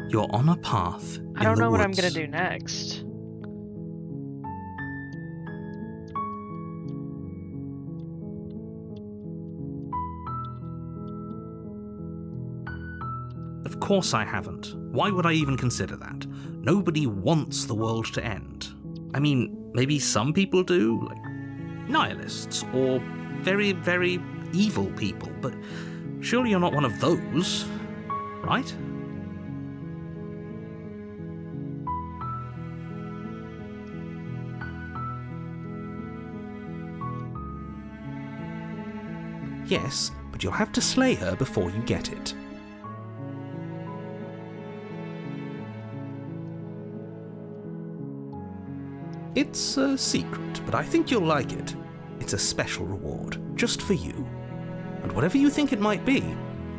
You're on a path. I don't know what I'm gonna do next. Of course I haven't. Why would I even consider that? Nobody wants the world to end. I mean, maybe some people do, like nihilists, or very, very evil people, but surely you're not one of those, right? Yes, but you'll have to slay her before you get it. It's a secret, but I think you'll like it. It's a special reward, just for you. And whatever you think it might be,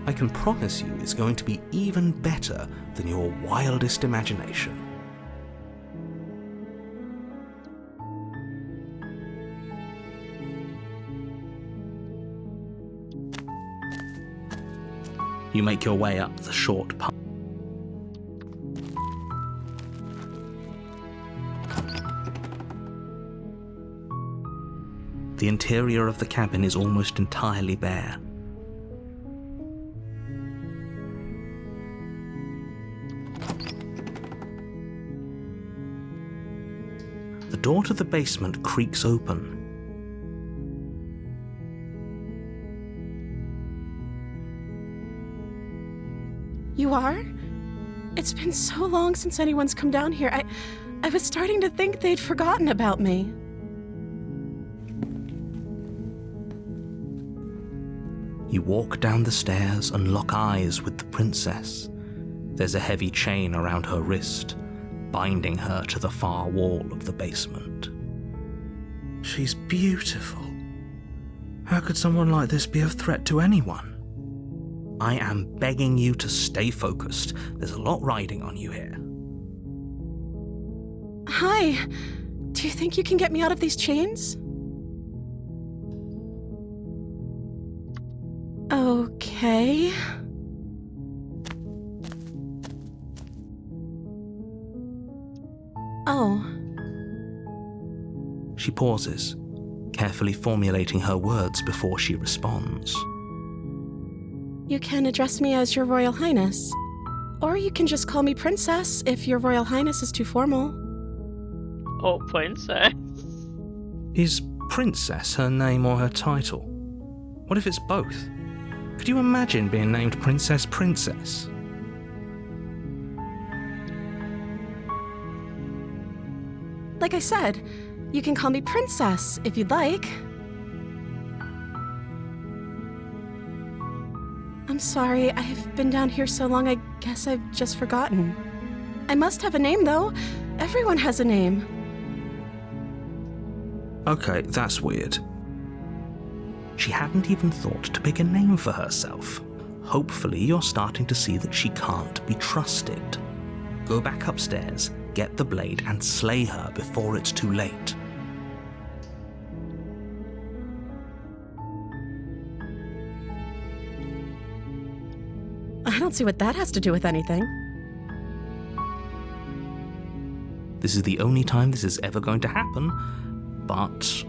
I can promise you it's going to be even better than your wildest imagination. You make your way up the short path. The interior of the cabin is almost entirely bare. The door to the basement creaks open. You are? It's been so long since anyone's come down here. I was starting to think they'd forgotten about me. You walk down the stairs and lock eyes with the princess. There's a heavy chain around her wrist, binding her to the far wall of the basement. She's beautiful. How could someone like this be a threat to anyone? I am begging you to stay focused. There's a lot riding on you here. Hi. Do you think you can get me out of these chains? Okay. Oh. She pauses, carefully formulating her words before she responds. You can address me as Your Royal Highness. Or you can just call me Princess if Your Royal Highness is too formal. Oh, princess. Is Princess her name or her title? What if it's both? Could you imagine being named Princess Princess? Like I said, you can call me Princess if you'd like. I'm sorry, I've been down here so long I guess I've just forgotten. I must have a name, though. Everyone has a name. Okay, that's weird. She hadn't even thought to pick a name for herself. Hopefully you're starting to see that she can't be trusted. Go back upstairs, get the blade, and slay her before it's too late. I don't see what that has to do with anything. This is the only time this is ever going to happen, but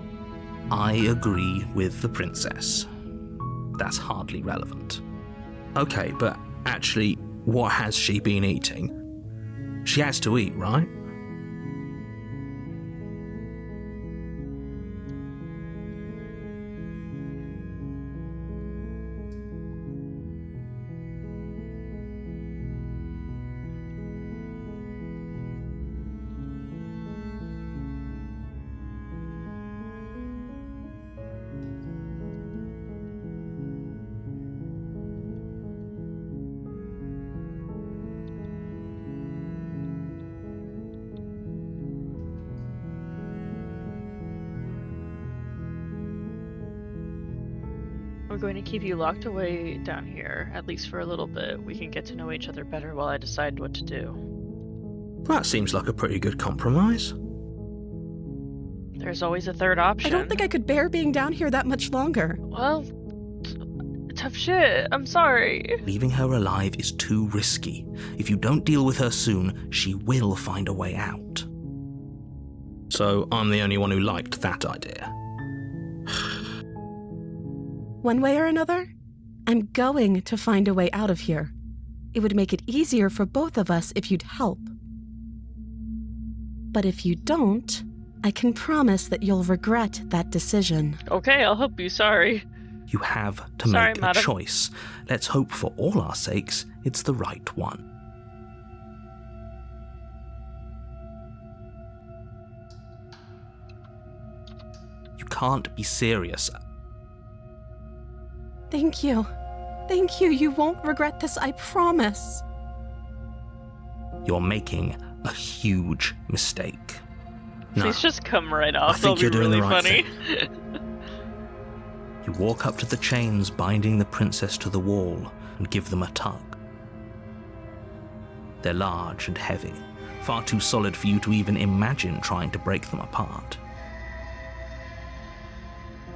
I agree with the princess. That's hardly relevant. Okay, but actually, what has she been eating? She has to eat, right? We're going to keep you locked away down here, at least for a little bit. We can get to know each other better while I decide what to do. That seems like a pretty good compromise. There's always a third option. I don't think I could bear being down here that much longer. Well, tough shit. I'm sorry. Leaving her alive is too risky. If you don't deal with her soon, she will find a way out. So I'm the only one who liked that idea. One way or another, I'm going to find a way out of here. It would make it easier for both of us if you'd help. But if you don't, I can promise that you'll regret that decision. Okay, I'll help you. Sorry. You have to Sorry, make a madam. choice. Let's hope for all our sakes it's the right one. You can't be serious. Thank you. Thank you. You won't regret this, I promise. You're making a huge mistake. No. Please just come right off. I think That'll you're be doing really the right funny. You walk up to the chains binding the princess to the wall and give them a tug. They're large and heavy, far too solid for you to even imagine trying to break them apart.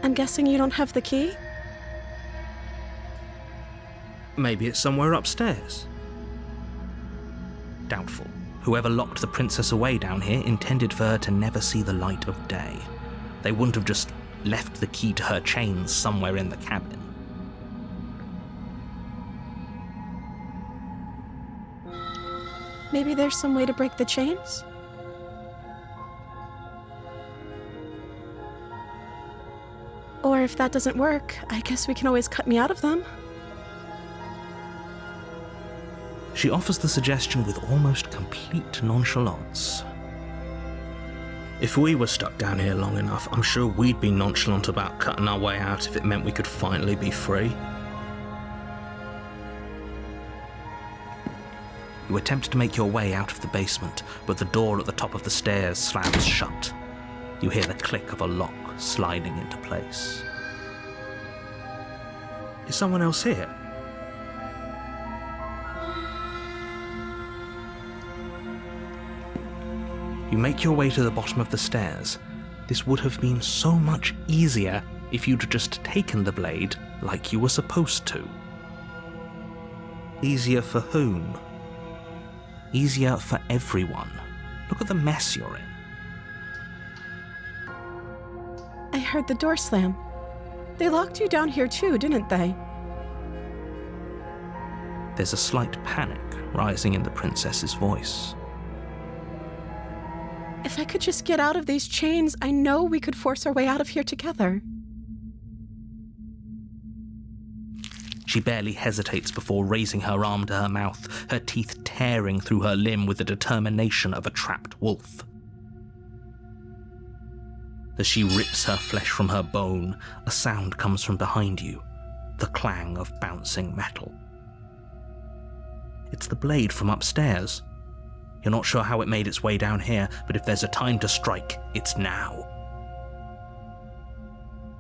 I'm guessing you don't have the key? Maybe it's somewhere upstairs. Doubtful. Whoever locked the princess away down here intended for her to never see the light of day. They wouldn't have just left the key to her chains somewhere in the cabin. Maybe there's some way to break the chains? Or if that doesn't work, I guess we can always cut me out of them. She offers the suggestion with almost complete nonchalance. If we were stuck down here long enough, I'm sure we'd be nonchalant about cutting our way out if it meant we could finally be free. You attempt to make your way out of the basement, but the door at the top of the stairs slams shut. You hear the click of a lock sliding into place. Is someone else here? You make your way to the bottom of the stairs. This would have been so much easier if you'd just taken the blade like you were supposed to. Easier for whom? Easier for everyone. Look at the mess you're in. I heard the door slam. They locked you down here too, didn't they? There's a slight panic rising in the princess's voice. If I could just get out of these chains, I know we could force our way out of here together. She barely hesitates before raising her arm to her mouth, her teeth tearing through her limb with the determination of a trapped wolf. As she rips her flesh from her bone, a sound comes from behind you, the clang of bouncing metal. It's the blade from upstairs. You're not sure how it made its way down here, but if there's a time to strike, it's now.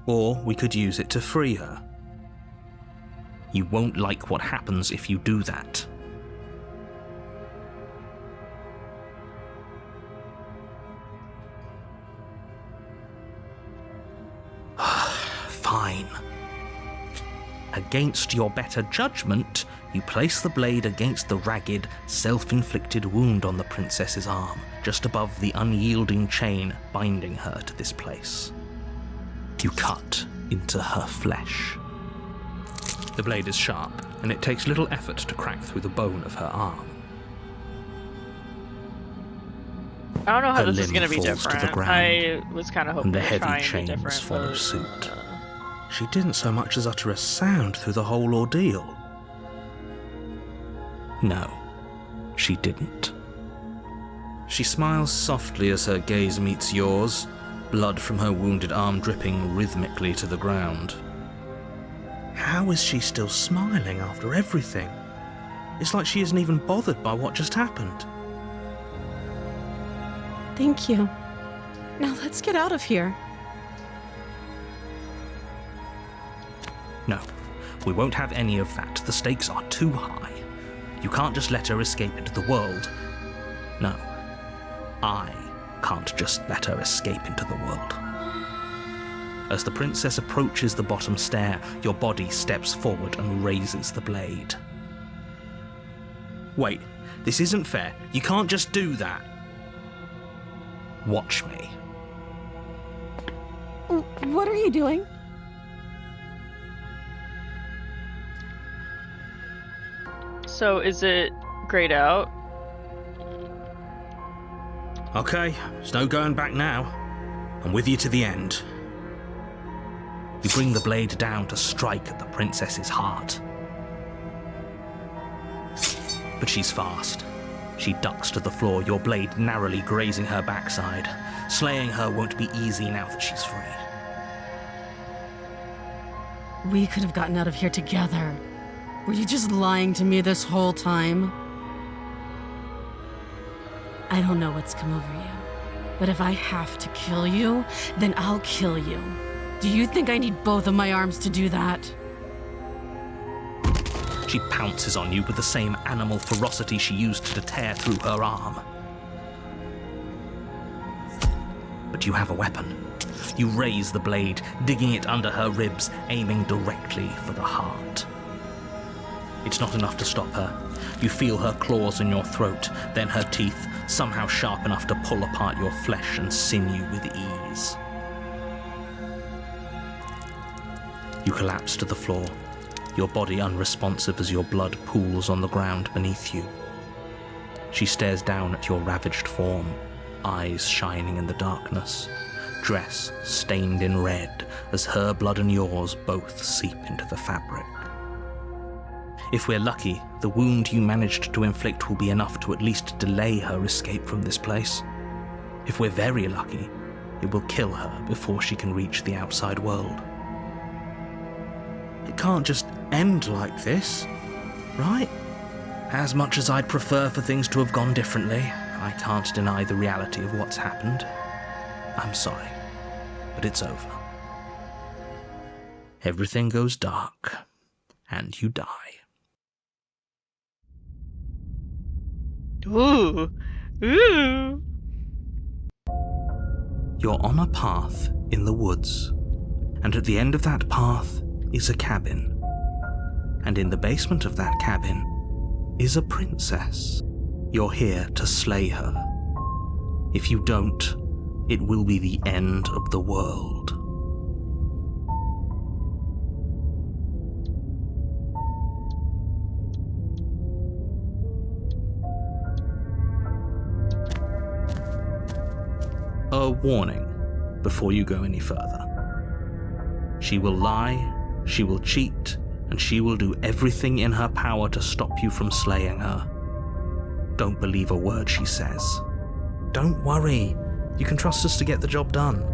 Or we could use it to free her. You won't like what happens if you do that. Fine. Against your better judgment, you place the blade against the ragged, self-inflicted wound on the princess's arm, just above the unyielding chain binding her to this place. You cut into her flesh. The blade is sharp, and it takes little effort to crack through the bone of her arm. I don't know how Her this is limb going to be falls to the different. ground, I was kind of hoping and the to heavy try and be chains different, follow but, suit. She didn't so much as utter a sound through the whole ordeal. No, she didn't. She smiles softly as her gaze meets yours, blood from her wounded arm dripping rhythmically to the ground. How is she still smiling after everything? It's like she isn't even bothered by what just happened. Thank you. Now let's get out of here. No, we won't have any of that. The stakes are too high. You can't just let her escape into the world. No, I can't just let her escape into the world. As the princess approaches the bottom stair, your body steps forward and raises the blade. Wait, this isn't fair. You can't just do that. Watch me. What are you doing? So is it grayed out? Okay, there's no going back now. I'm with you to the end. You bring the blade down to strike at the princess's heart. But she's fast. She ducks to the floor, your blade narrowly grazing her backside. Slaying her won't be easy now that she's free. We could have gotten out of here together. Were you just lying to me this whole time? I don't know what's come over you, but if I have to kill you, then I'll kill you. Do you think I need both of my arms to do that? She pounces on you with the same animal ferocity she used to tear through her arm. But you have a weapon. You raise the blade, digging it under her ribs, aiming directly for the heart. It's not enough to stop her. You feel her claws in your throat, then her teeth, somehow sharp enough to pull apart your flesh and sinew with ease. You collapse to the floor, your body unresponsive as your blood pools on the ground beneath you. She stares down at your ravaged form, eyes shining in the darkness, dress stained in red as her blood and yours both seep into the fabric. If we're lucky, the wound you managed to inflict will be enough to at least delay her escape from this place. If we're very lucky, it will kill her before she can reach the outside world. It can't just end like this, right? As much as I'd prefer for things to have gone differently, I can't deny the reality of what's happened. I'm sorry, but it's over. Everything goes dark, and you die. Ooh. Ooh. You're on a path in the woods, and at the end of that path is a cabin. And in the basement of that cabin is a princess. You're here to slay her. If you don't, it will be the end of the world. A warning before you go any further. She will lie, she will cheat, and she will do everything in her power to stop you from slaying her. Don't believe a word she says. Don't worry, you can trust us to get the job done.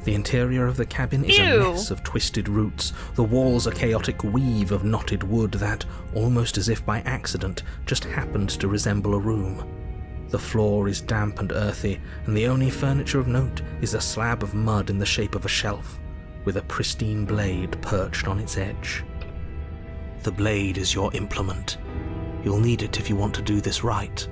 The interior of the cabin is a mess of twisted roots. The walls a chaotic weave of knotted wood that, almost as if by accident, just happened to resemble a room. The floor is damp and earthy, and the only furniture of note is a slab of mud in the shape of a shelf, with a pristine blade perched on its edge. The blade is your implement. You'll need it if you want to do this right.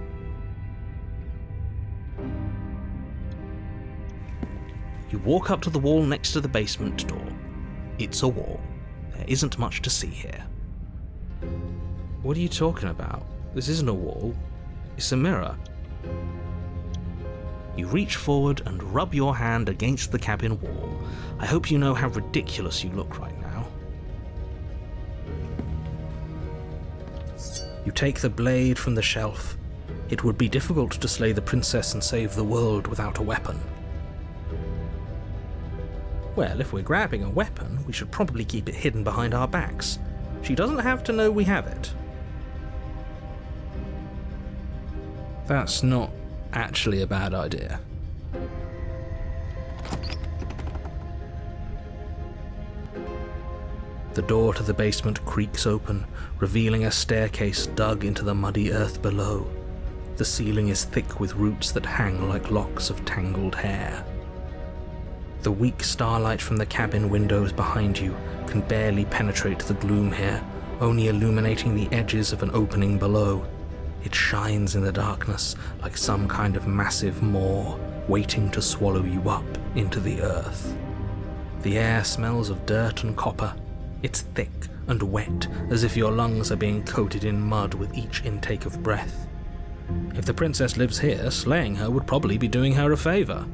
You walk up to the wall next to the basement door. It's a wall. There isn't much to see here. What are you talking about? This isn't a wall. It's a mirror. You reach forward and rub your hand against the cabin wall. I hope you know how ridiculous you look right now. You take the blade from the shelf. It would be difficult to slay the princess and save the world without a weapon. Well, if we're grabbing a weapon, we should probably keep it hidden behind our backs. She doesn't have to know we have it. That's not actually a bad idea. The door to the basement creaks open, revealing a staircase dug into the muddy earth below. The ceiling is thick with roots that hang like locks of tangled hair. The weak starlight from the cabin windows behind you can barely penetrate the gloom here, only illuminating the edges of an opening below. It shines in the darkness like some kind of massive maw waiting to swallow you up into the earth. The air smells of dirt and copper. It's thick and wet, as if your lungs are being coated in mud with each intake of breath. If the princess lives here, slaying her would probably be doing her a favor.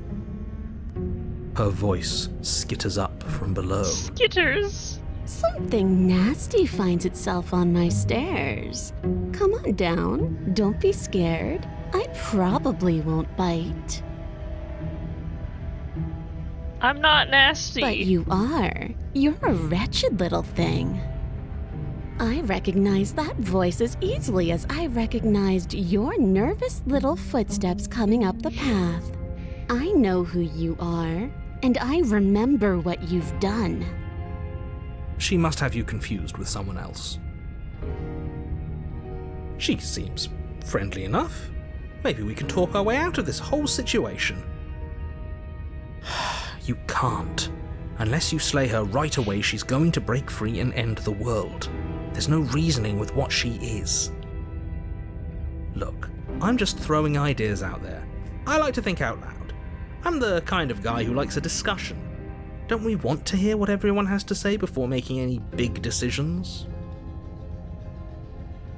Her voice skitters up from below. Skitters! Something nasty finds itself on my stairs. Come on down. Don't be scared. I probably won't bite. I'm not nasty. But you are. You're a wretched little thing. I recognize that voice as easily as I recognized your nervous little footsteps coming up the path. I know who you are, and I remember what you've done. She must have you confused with someone else. She seems friendly enough. Maybe we can talk our way out of this whole situation. You can't. Unless you slay her right away, she's going to break free and end the world. There's no reasoning with what she is. Look, I'm just throwing ideas out there. I like to think out loud. I'm the kind of guy who likes a discussion. Don't we want to hear what everyone has to say before making any big decisions?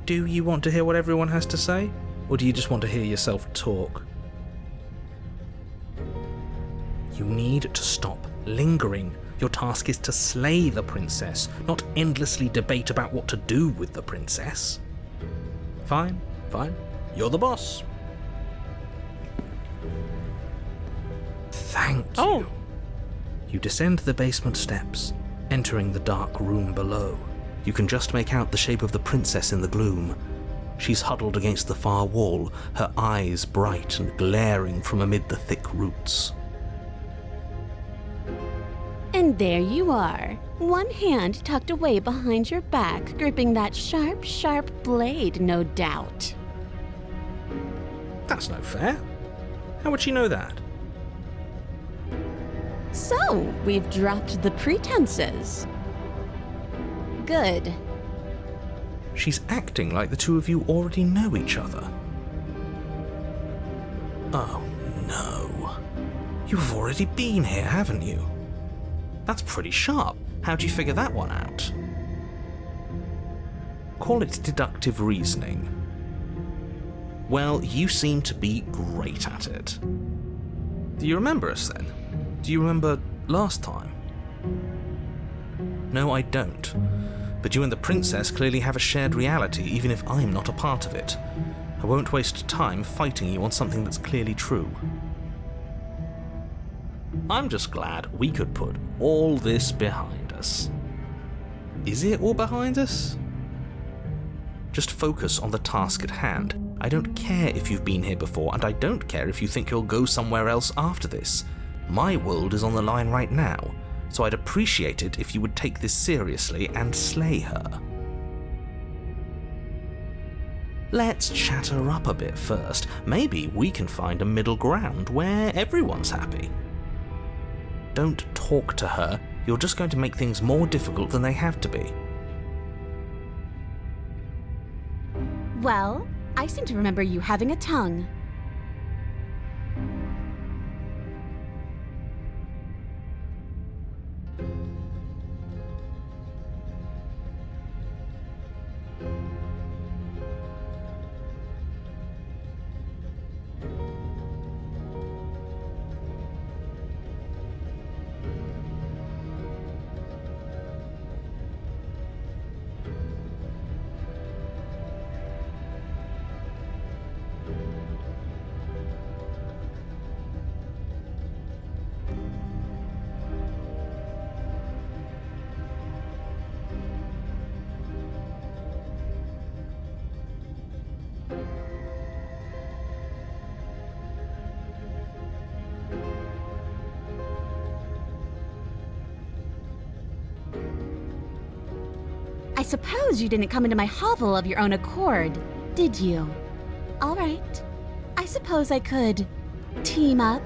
Do you want to hear what everyone has to say? Or do you just want to hear yourself talk? You need to stop lingering. Your task is to slay the princess, not endlessly debate about what to do with the princess. Fine. You're the boss. Thank you. You descend the basement steps, entering the dark room below. You can just make out the shape of the princess in the gloom. She's huddled against the far wall, her eyes bright and glaring from amid the thick roots. And there you are, one hand tucked away behind your back, gripping that sharp, sharp blade, no doubt. That's no fair. How would she know that? So, we've dropped the pretenses. Good. She's acting like the two of you already know each other. Oh, no. You've already been here, haven't you? That's pretty sharp. How'd you figure that one out? Call it deductive reasoning. Well, you seem to be great at it. Do you remember us then? Do you remember last time? No, I don't. But you and the princess clearly have a shared reality, even if I'm not a part of it. I won't waste time fighting you on something that's clearly true. I'm just glad we could put all this behind us. Is it all behind us? Just focus on the task at hand. I don't care if you've been here before, and I don't care if you think you'll go somewhere else after this. My world is on the line right now, so I'd appreciate it if you would take this seriously and slay her. Let's chat her up a bit first. Maybe we can find a middle ground where everyone's happy. Don't talk to her. You're just going to make things more difficult than they have to be. Well, I seem to remember you having a tongue. I suppose you didn't come into my hovel of your own accord, did you? All right. I suppose I could team up.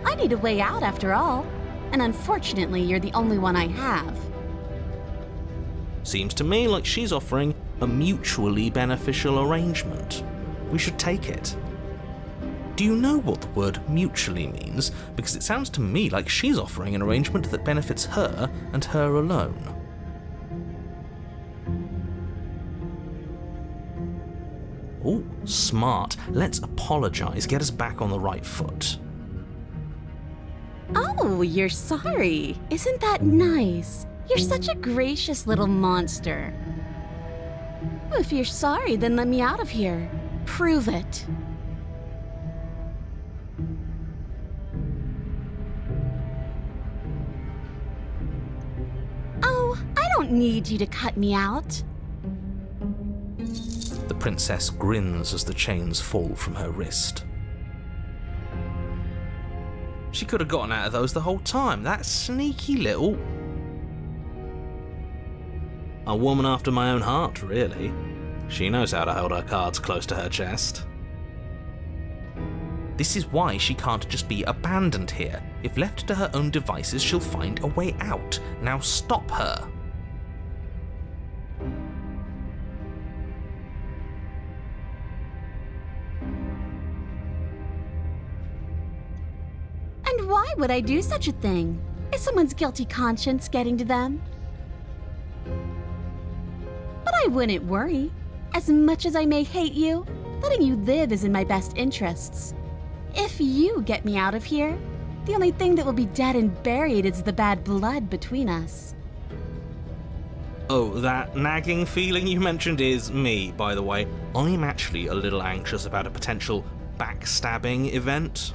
I need a way out after all, and unfortunately you're the only one I have. Seems to me like she's offering a mutually beneficial arrangement. We should take it. Do you know what the word mutually means? Because it sounds to me like she's offering an arrangement that benefits her and her alone. Oh, smart. Let's apologize, get us back on the right foot. Oh, you're sorry. Isn't that nice? You're such a gracious little monster. If you're sorry, then let me out of here. Prove it. Oh, I don't need you to cut me out. The princess grins as the chains fall from her wrist. She could have gotten out of those the whole time. That sneaky little... A woman after my own heart, really. She knows how to hold her cards close to her chest. This is why she can't just be abandoned here. If left to her own devices, she'll find a way out. Now stop her. And why would I do such a thing? Is someone's guilty conscience getting to them? But I wouldn't worry. As much as I may hate you, letting you live is in my best interests. If you get me out of here, the only thing that will be dead and buried is the bad blood between us. Oh, that nagging feeling you mentioned is me, by the way. I'm actually a little anxious about a potential backstabbing event.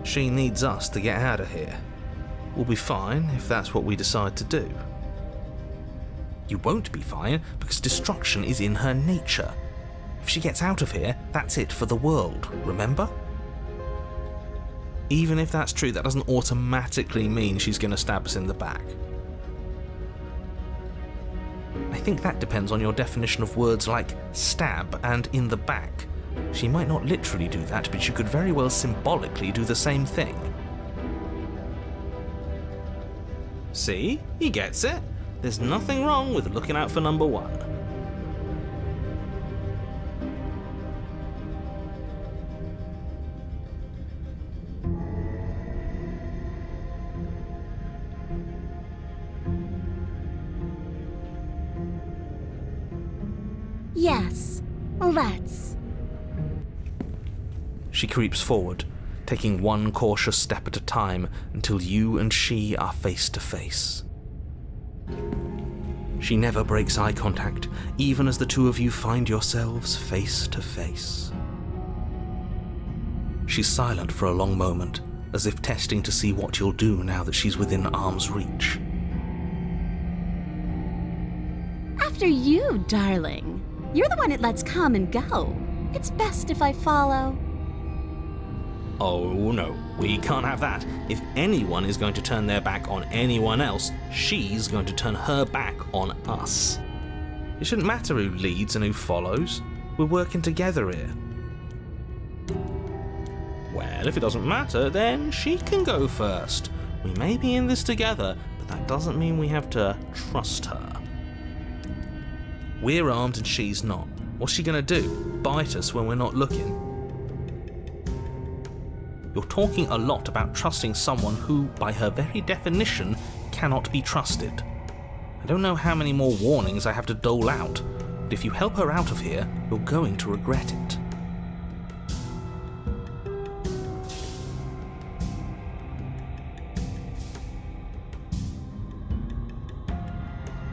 She needs us to get out of here. We'll be fine if that's what we decide to do. You won't be fine because destruction is in her nature. If she gets out of here, that's it for the world, remember? Even if that's true, that doesn't automatically mean she's going to stab us in the back. I think that depends on your definition of words like stab and in the back. She might not literally do that, but she could very well symbolically do the same thing. See? He gets it. There's nothing wrong with looking out for number one. Yes, let's. She creeps forward, taking one cautious step at a time until you and she are face to face. She never breaks eye contact, even as the two of you find yourselves face to face. She's silent for a long moment, as if testing to see what you'll do now that she's within arm's reach. After you, darling. You're the one that lets come and go. It's best if I follow. Oh no, we can't have that. If anyone is going to turn their back on anyone else, she's going to turn her back on us. It shouldn't matter who leads and who follows. We're working together here. Well, if it doesn't matter, then she can go first. We may be in this together, but that doesn't mean we have to trust her. We're armed and she's not. What's she gonna do? Bite us when we're not looking? You're talking a lot about trusting someone who, by her very definition, cannot be trusted. I don't know how many more warnings I have to dole out, but if you help her out of here, you're going to regret it.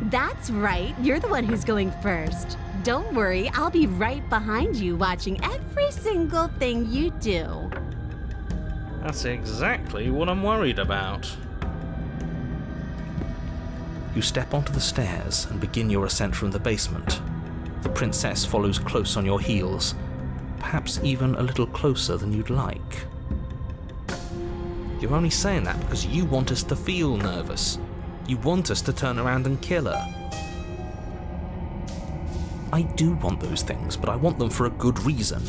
That's right, you're the one who's going first. Don't worry, I'll be right behind you watching every single thing you do. That's exactly what I'm worried about. You step onto the stairs and begin your ascent from the basement. The princess follows close on your heels, perhaps even a little closer than you'd like. You're only saying that because you want us to feel nervous. You want us to turn around and kill her. I do want those things, but I want them for a good reason.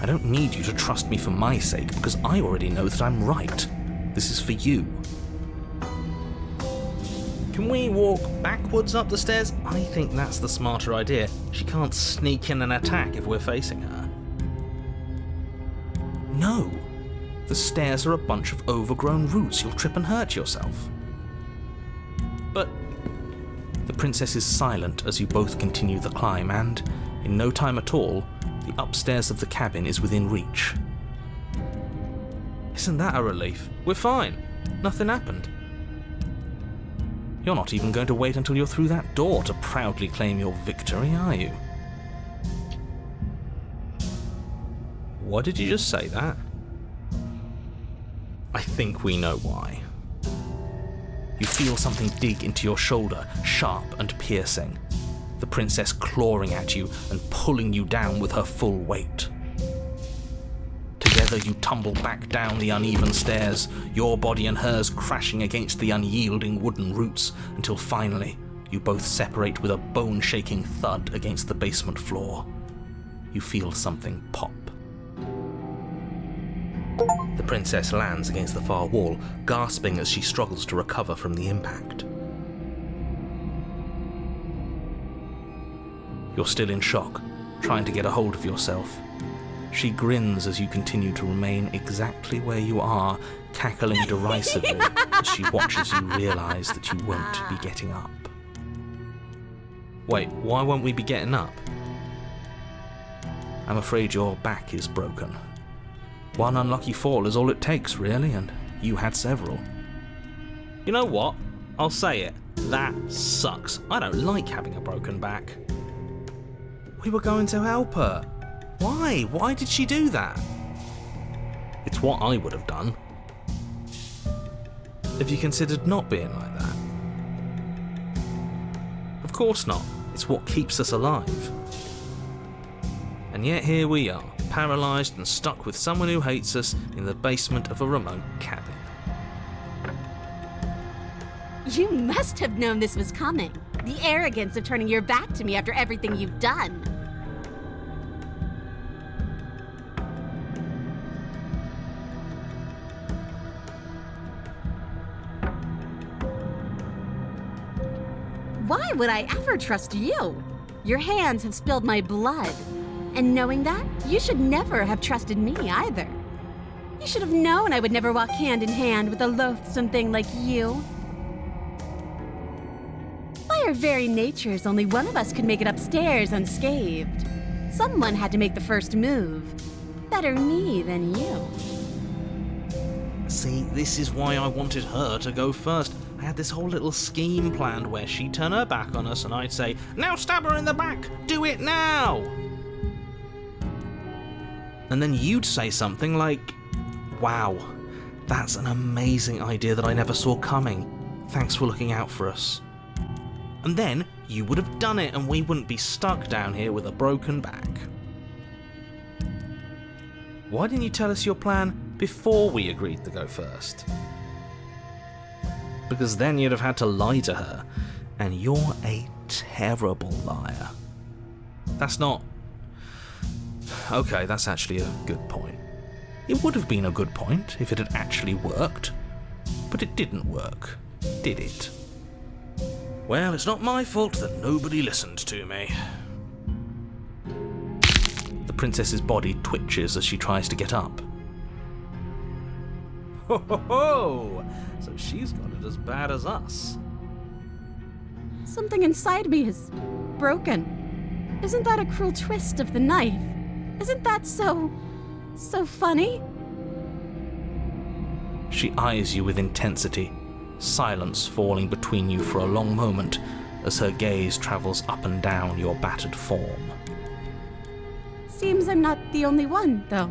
I don't need you to trust me for my sake, because I already know that I'm right. This is for you. Can Can we walk backwards up the stairs? I think that's the smarter idea. She can't sneak in and attack if we're facing her. No. The stairs are a bunch of overgrown roots. You'll trip and hurt yourself. But the princess is silent as you both continue the climb, and in no time at all, the upstairs of the cabin is within reach. Isn't that a relief? We're fine. Nothing happened. You're not even going to wait until you're through that door to proudly claim your victory, are you? Why did you just say that? I think we know why. You feel something dig into your shoulder, sharp and piercing. The princess clawing at you and pulling you down with her full weight. Together you tumble back down the uneven stairs, your body and hers crashing against the unyielding wooden roots, until finally you both separate with a bone-shaking thud against the basement floor. You feel something pop. The princess lands against the far wall, gasping as she struggles to recover from the impact. You're still in shock, trying to get a hold of yourself. She grins as you continue to remain exactly where you are, cackling derisively as she watches you realise that you won't be getting up. Wait, why won't we be getting up? I'm afraid your back is broken. One unlucky fall is all it takes, really, and you had several. You know what? I'll say it. That sucks. I don't like having a broken back. We were going to help her. Why? Why did she do that? It's what I would have done. Have you considered not being like that? Of course not. It's what keeps us alive. And yet here we are, paralysed and stuck with someone who hates us in the basement of a remote cabin. You must have known this was coming. The arrogance of turning your back to me after everything you've done. Why would I ever trust you? Your hands have spilled my blood. And knowing that, you should never have trusted me either. You should have known I would never walk hand in hand with a loathsome thing like you. By our very natures, only one of us could make it upstairs unscathed. Someone had to make the first move. Better me than you. See, this is why I wanted her to go first. I had this whole little scheme planned where she'd turn her back on us and I'd say, "Now stab her in the back! Do it now!" And then you'd say something like, "Wow, that's an amazing idea that I never saw coming. Thanks for looking out for us." And then you would have done it and we wouldn't be stuck down here with a broken back. Why didn't you tell us your plan before we agreed to go first? Because then you'd have had to lie to her, and you're a terrible liar. That's not... Okay, that's actually a good point. It would have been a good point if it had actually worked, but it didn't work, did it? Well, it's not my fault that nobody listened to me. The princess's body twitches as she tries to get up. Ho ho ho! So she's got it as bad as us. Something inside me is broken. Isn't that a cruel twist of the knife? Isn't that so funny? She eyes you with intensity, silence falling between you for a long moment as her gaze travels up and down your battered form. Seems I'm not the only one, though.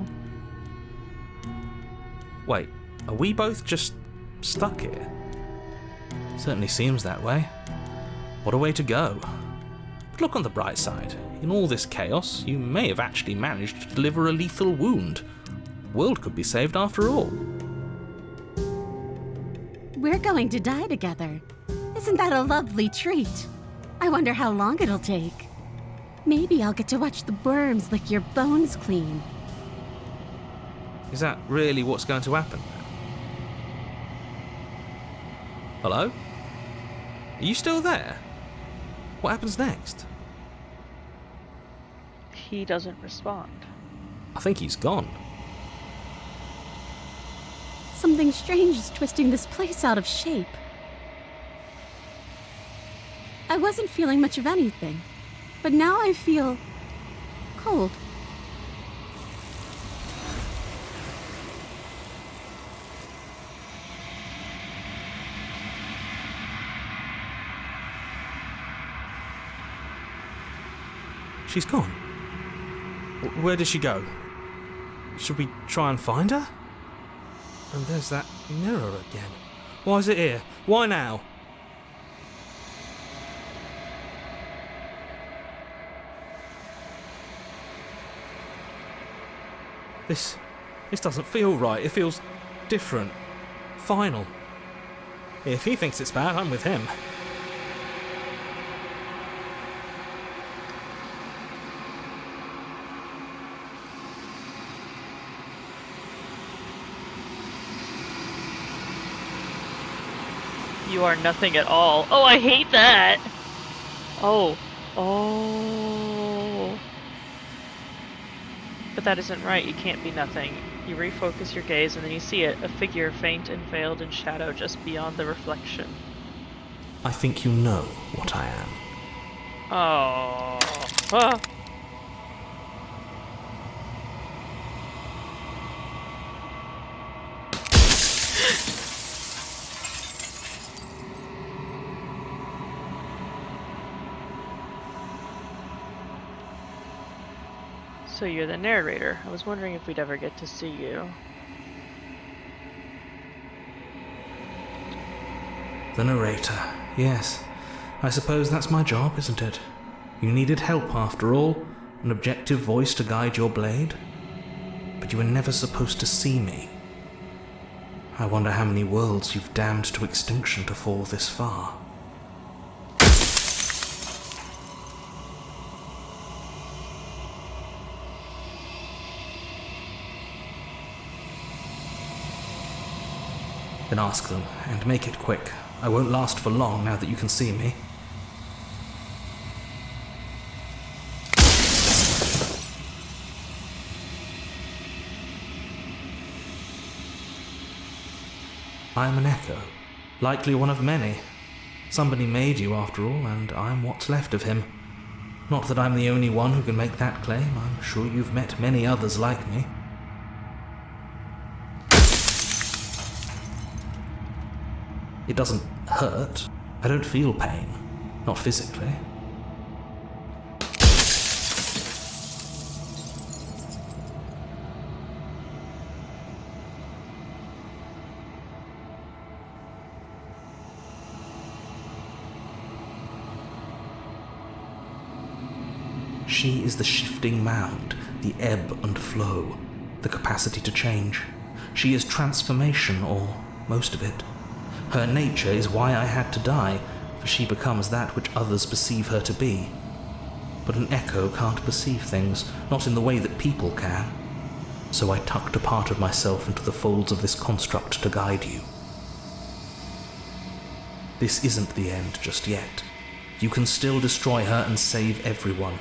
Wait, are we both just stuck here? Certainly seems that way. What a way to go. But look on the bright side. In all this chaos, you may have actually managed to deliver a lethal wound. The world could be saved after all. We're going to die together. Isn't that a lovely treat? I wonder how long it'll take. Maybe I'll get to watch the worms lick your bones clean. Is that really what's going to happen? Hello? Are you still there? What happens next? He doesn't respond. I think he's gone. Something strange is twisting this place out of shape. I wasn't feeling much of anything, but now I feel cold. She's gone. Where did she go? Should we try and find her? And there's that mirror again. Why is it here? Why now? This doesn't feel right. It feels different. Final. If he thinks it's bad, I'm with him. You are nothing at all. Oh, I hate that! Oh. Oh. But that isn't right. You can't be nothing. You refocus your gaze and then you see it, a figure faint and veiled in shadow just beyond the reflection. I think you know what I am. Oh. Ah. So you're the narrator. I was wondering if we'd ever get to see you. The narrator, yes. I suppose that's my job, isn't it? You needed help after all, an objective voice to guide your blade. But you were never supposed to see me. I wonder how many worlds you've damned to extinction to fall this far. Then ask them, and make it quick. I won't last for long now that you can see me. I'm an echo, likely one of many. Somebody made you after all, and I'm what's left of him. Not that I'm the only one who can make that claim. I'm sure you've met many others like me. It doesn't hurt. I don't feel pain. Not physically. She is the shifting mound, the ebb and flow, the capacity to change. She is transformation, or most of it. Her nature is why I had to die, for she becomes that which others perceive her to be. But an echo can't perceive things, not in the way that people can. So I tucked a part of myself into the folds of this construct to guide you. This isn't the end just yet. You can still destroy her and save everyone.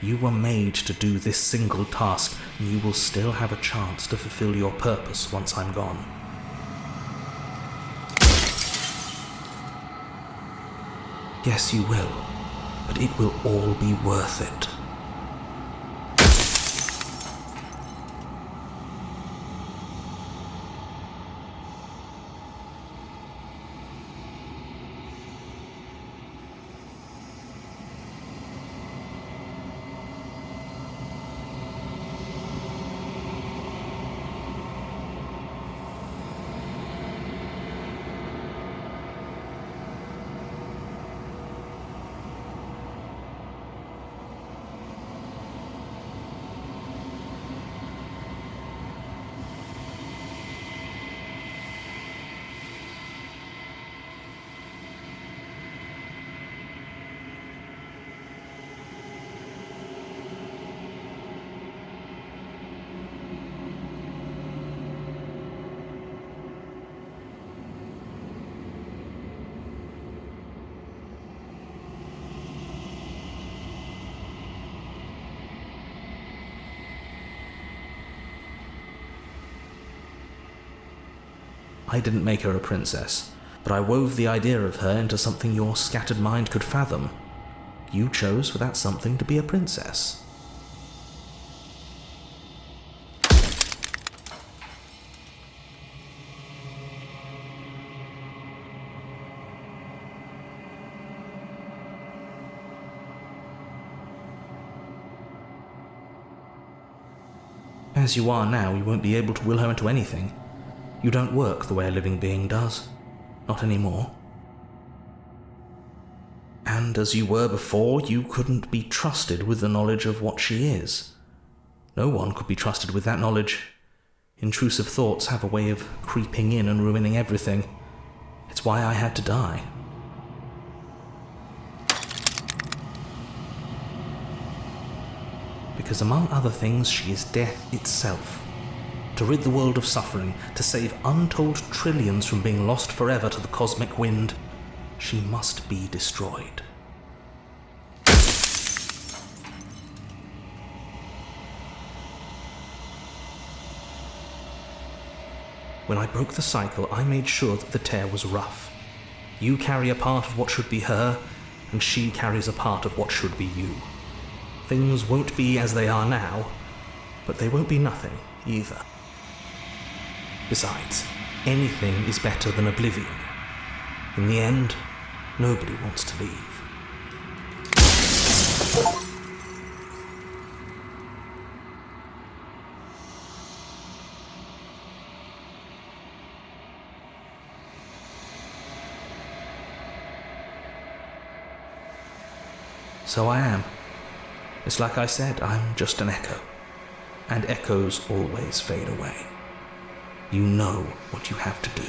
You were made to do this single task, and you will still have a chance to fulfill your purpose once I'm gone. Yes, you will, but it will all be worth it. I didn't make her a princess, but I wove the idea of her into something your scattered mind could fathom. You chose for that something to be a princess. As you are now, you won't be able to will her into anything. You don't work the way a living being does. Not anymore. And as you were before, you couldn't be trusted with the knowledge of what she is. No one could be trusted with that knowledge. Intrusive thoughts have a way of creeping in and ruining everything. It's why I had to die. Because among other things, she is death itself. To rid the world of suffering, to save untold trillions from being lost forever to the cosmic wind, she must be destroyed. When I broke the cycle, I made sure that the tear was rough. You carry a part of what should be her, and she carries a part of what should be you. Things won't be as they are now, but they won't be nothing either. Besides, anything is better than oblivion. In the end, nobody wants to leave. So I am. It's like I said, I'm just an echo. And echoes always fade away. You know what you have to do.